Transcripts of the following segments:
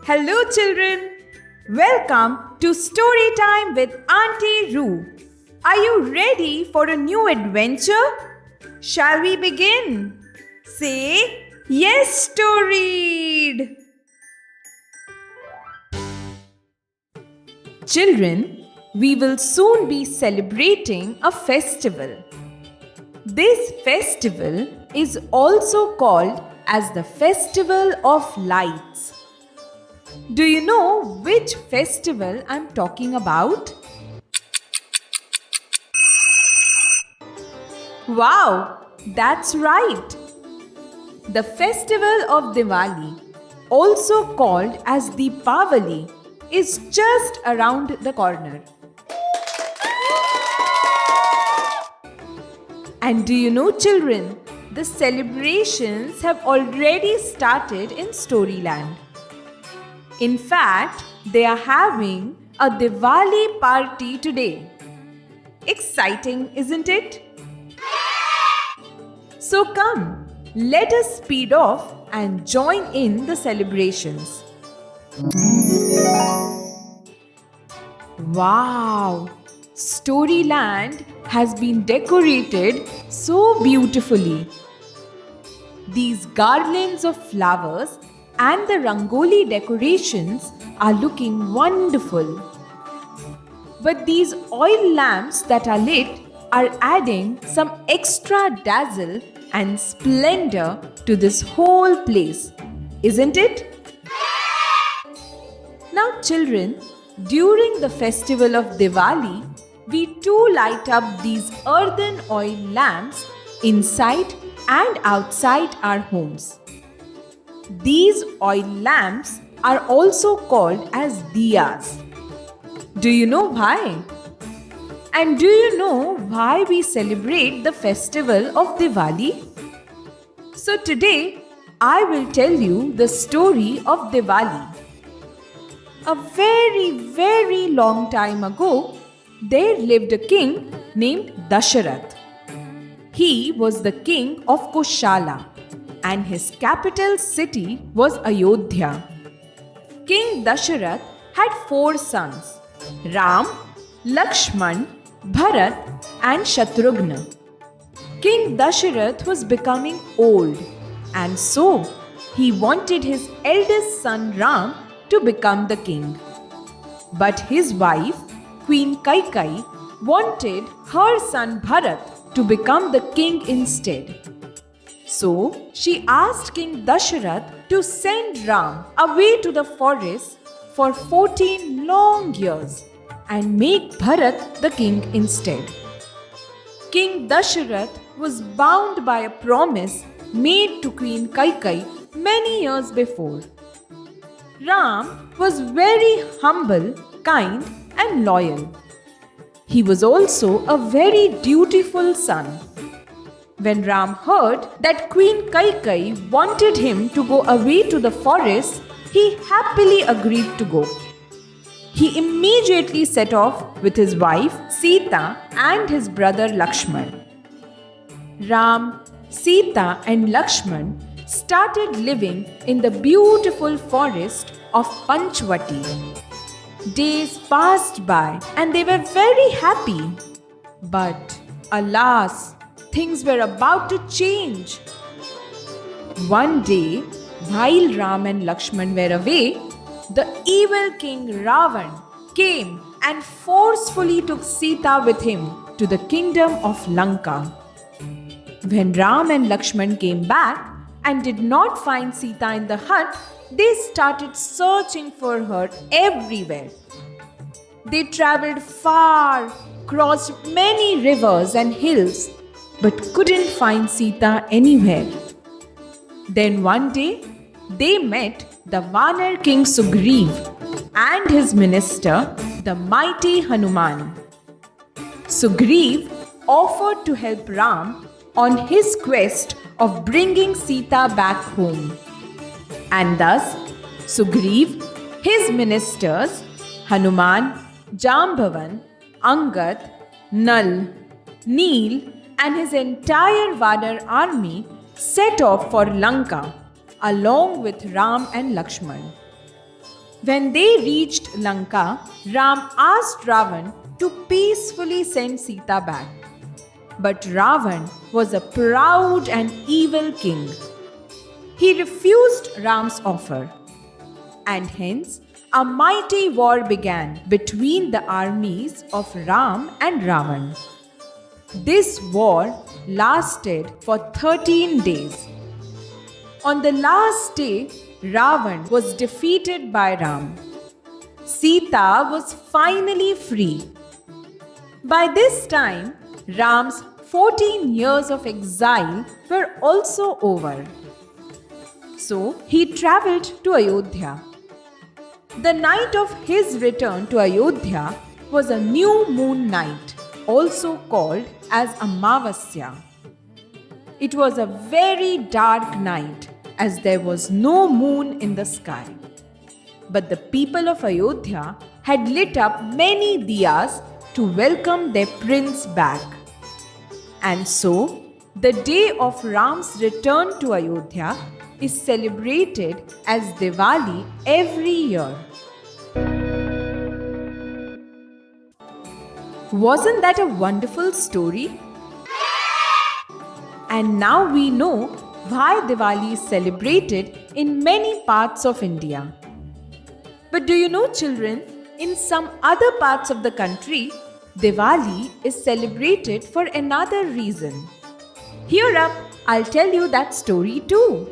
Hello children, welcome to Story Time with Auntie Roo. Are you ready for a new adventure? Shall we begin? Say, Yestoryd! Children, we will soon be celebrating a festival. This festival is also called as the Festival of Lights. Do you know which festival I'm talking about? Wow, that's right. The festival of Diwali, also called as Deepavali, is just around the corner. And do you know, children, the celebrations have already started in Storyland. In fact, they are having a Diwali party today. Exciting, isn't it? So come, let us speed off and join in the celebrations. Wow! Storyland has been decorated so beautifully. These garlands of flowers and the rangoli decorations are looking wonderful. But these oil lamps that are lit are adding some extra dazzle and splendor to this whole place, isn't it? Now children, during the festival of Diwali, we too light up these earthen oil lamps inside and outside our homes. These oil lamps are also called as diyas. Do you know why? And do you know why we celebrate the festival of Diwali? So today, I will tell you the story of Diwali. A very, very long time ago, there lived a king named Yestoryd. He was the king of Koshala, and his capital city was Ayodhya. King Yestoryd had 4 sons, Ram, Lakshman, Bharat and Shatrughna. King Yestoryd was becoming old, and so he wanted his eldest son Ram to become the king. But his wife, Queen Kaikeyi, wanted her son Bharat to become the king instead. So she asked King Yestoryd to send Ram away to the forest for 14 long years and make Bharat the king instead. King Yestoryd was bound by a promise made to Queen Kaikeyi many years before. Ram was very humble, kind and loyal. He was also a very dutiful son. When Ram heard that Queen Kaikeyi wanted him to go away to the forest, he happily agreed to go. He immediately set off with his wife Sita and his brother Lakshman. Ram, Sita and Lakshman started living in the beautiful forest of Panchvati. Days passed by and they were very happy. But alas, things were about to change. One day, while Ram and Lakshman were away, the evil king Ravan came and forcefully took Sita with him to the kingdom of Lanka. When Ram and Lakshman came back and did not find Sita in the hut, they started searching for her everywhere. They traveled far, crossed many rivers and hills, but couldn't find Sita anywhere. Then one day, they met the Vanar king Sugriv and his minister, the mighty Hanuman. Sugriv offered to help Ram on his quest of bringing Sita back home. And thus, Sugriv, his ministers, Hanuman, Jambavan, Angad, Nal, Neel, and his entire Vanar army set off for Lanka along with Ram and Lakshman. When they reached Lanka, Ram asked Ravan to peacefully send Sita back. But Ravan was a proud and evil king. He refused Ram's offer, and hence a mighty war began between the armies of Ram and Ravan. This war lasted for 13 days. On the last day, Ravan was defeated by Ram. Sita was finally free. By this time, Ram's 14 years of exile were also over. So he travelled to Ayodhya. The night of his return to Ayodhya was a new moon night, also called as Amavasya. It was a very dark night as there was no moon in the sky. But the people of Ayodhya had lit up many diyas to welcome their prince back. And so, the day of Ram's return to Ayodhya is celebrated as Diwali every year. Wasn't that a wonderful story? And now we know why Diwali is celebrated in many parts of India. But do you know, children, in some other parts of the country, Diwali is celebrated for another reason. Here up, I'll tell you that story too.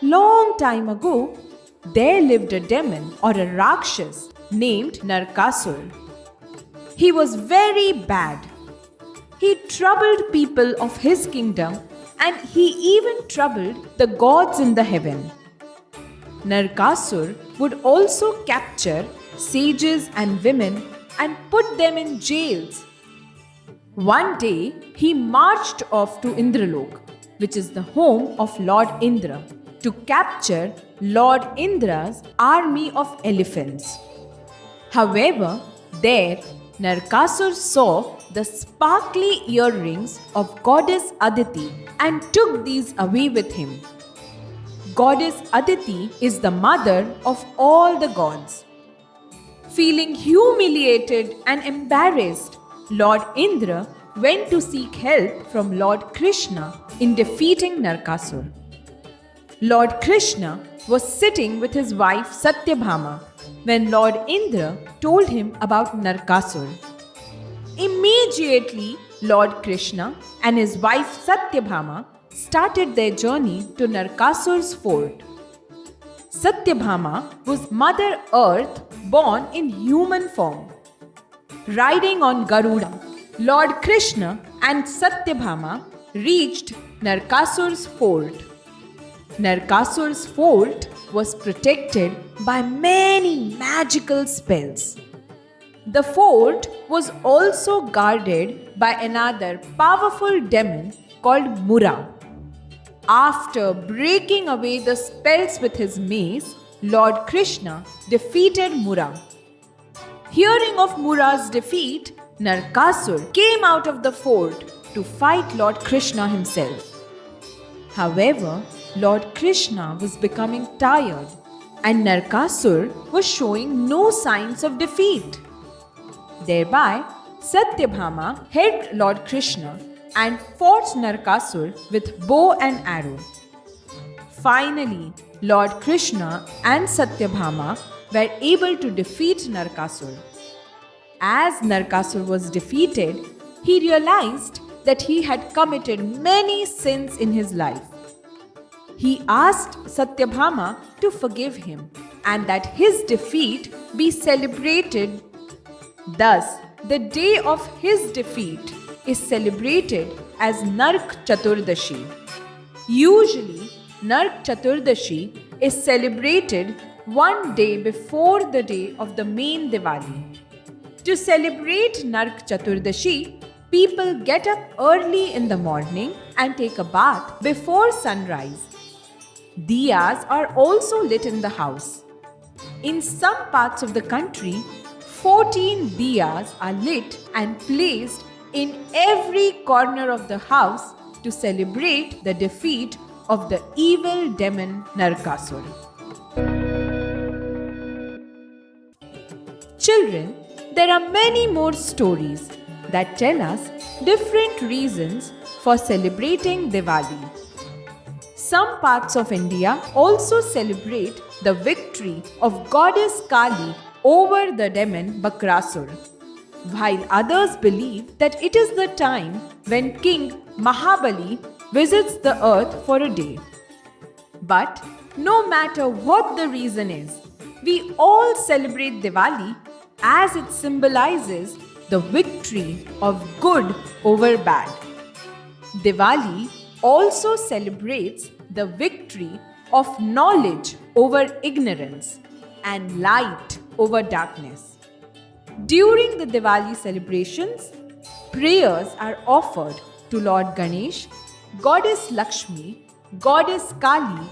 Long time ago, there lived a demon or a Rakshas named Narkasur. He was very bad. He troubled people of his kingdom and he even troubled the gods in the heaven. Narkasur would also capture sages and women and put them in jails. One day, he marched off to Indralok, which is the home of Lord Indra, to capture Lord Indra's army of elephants. However, there Narkasur saw the sparkly earrings of goddess Aditi and took these away with him. Goddess Aditi is the mother of all the gods. Feeling humiliated and embarrassed, Lord Indra went to seek help from Lord Krishna in defeating Narkasur. Lord Krishna was sitting with his wife Satyabhama when Lord Indra told him about Narkasur. Immediately, Lord Krishna and his wife Satyabhama started their journey to Narkasur's fort. Satyabhama was Mother Earth born in human form. Riding on Garuda, Lord Krishna and Satyabhama reached Narkasur's fort. Narkasur's fort was protected by many magical spells. The fort was also guarded by another powerful demon called Mura. After breaking away the spells with his mace, Lord Krishna defeated Mura. Hearing of Mura's defeat, Narkasur came out of the fort to fight Lord Krishna himself. However, Lord Krishna was becoming tired and Narkasur was showing no signs of defeat. Thereby, Satyabhama helped Lord Krishna and fought Narkasur with bow and arrow. Finally, Lord Krishna and Satyabhama were able to defeat Narkasur. As Narkasur was defeated, he realized that he had committed many sins in his life. He asked Satyabhama to forgive him and that his defeat be celebrated. Thus, the day of his defeat is celebrated as Nark Chaturdashi. Usually, Nark Chaturdashi is celebrated one day before the day of the main Diwali. To celebrate Nark Chaturdashi, people get up early in the morning and take a bath before sunrise. Diyas are also lit in the house. In some parts of the country, 14 diyas are lit and placed in every corner of the house to celebrate the defeat of the evil demon Narkasur. Children, there are many more stories that tell us different reasons for celebrating Diwali. Some parts of India also celebrate the victory of goddess Kali over the demon Bakrasur, while others believe that it is the time when King Mahabali visits the earth for a day. But no matter what the reason is, we all celebrate Diwali as it symbolizes the victory of good over bad. Diwali also celebrates the victory of knowledge over ignorance and light over darkness. During the Diwali celebrations, prayers are offered to Lord Ganesh, Goddess Lakshmi, Goddess Kali,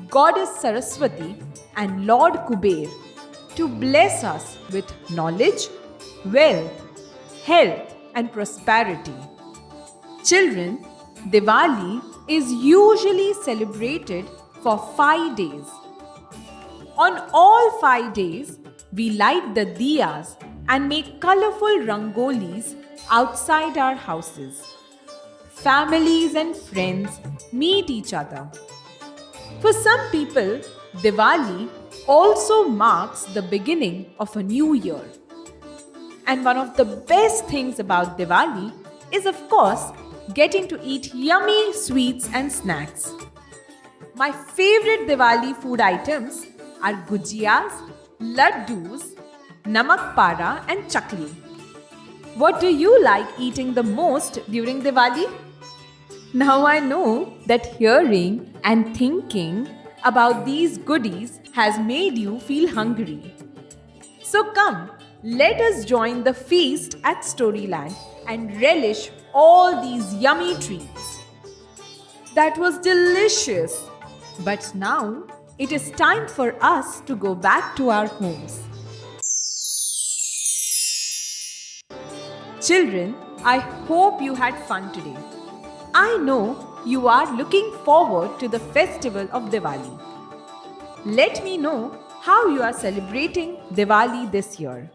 Goddess Saraswati, and Lord Kuber to bless us with knowledge, wealth, health, and prosperity. Children, Diwali is usually celebrated for 5 days. On all 5 days, we light the diyas and make colorful rangolis outside our houses. Families and friends meet each other. For some people, Diwali also marks the beginning of a new year. And one of the best things about Diwali is, of course, getting to eat yummy sweets and snacks. My favorite Diwali food items are gujiyas, laddus, namak para, and chakli. What do you like eating the most during Diwali? Now I know that hearing and thinking about these goodies has made you feel hungry. So come, let us join the feast at Storyland and relish all these yummy treats. That was delicious. But now it is time for us to go back to our homes. Children, I hope you had fun today. I know you are looking forward to the festival of Diwali. Let me know how you are celebrating Diwali this year.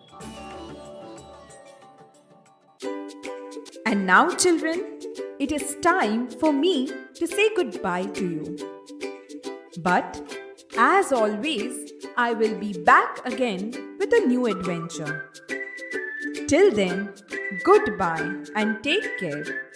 And now, children, it is time for me to say goodbye to you. But, as always, I will be back again with a new adventure. Till then, goodbye and take care.